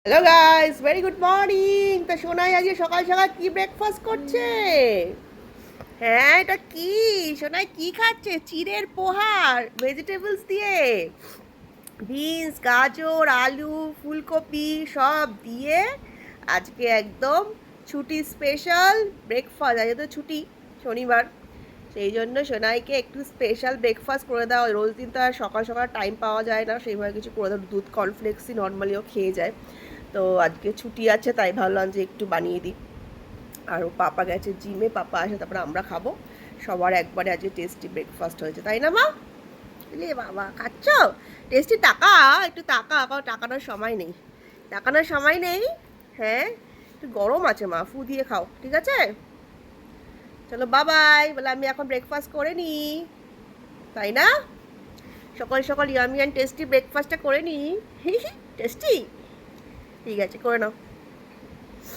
Hello guys, very good morning. তো সোনাই আজকে সকাল সকাল কি ব্রেকফাস্ট করছে? হ্যাঁ, এটা কি? সোনাই কি খাচ্ছে? চিড়ের পোহা ভেজিটেবলস দিয়ে, বিনস, গাজর, আলু, ফুলকপি সব দিয়ে আজকে একদম ছুটি স্পেশাল ব্রেকফাস্ট। আজকে তো ছুটি, শনিবার, সেই জন্য সোনাইকে একটু স্পেশাল ব্রেকফাস্ট করে দাও। রোজ দিন তো আর সকাল সকাল টাইম পাওয়া যায় না, সেইভাবে কিছু করে দাও। দুধ কর্নফ্লেক্সই নর্মালিও খেয়ে যায়, তো আজকে ছুটি আছে তাই ভাবলাম যে একটু বানিয়ে দিই। আর ও পাপা গেছে জিমে, পাপা আসে তারপরে আমরা খাবো। সবার একবারে আজকে টেস্টি ব্রেকফাস্ট হয়েছে, তাই না মা? লে বাবা, খাচ্ছ টেস্টি? টাকা, একটু টাকা, কারণ টাকানোর সময় নেই, টাকানোর সময় নেই। হ্যাঁ, একটু গরম আছে মা, ফু দিয়ে খাও, ঠিক আছে? চলো বাবাই, বলে আমি এখন ব্রেকফাস্ট করে নিই, তাই না? সকাল সকাল ইয়ামি অ্যান্ড টেস্টি ব্রেকফাস্টটা করে নিই। টেস্টি, ঠিক আছে, করে নাও।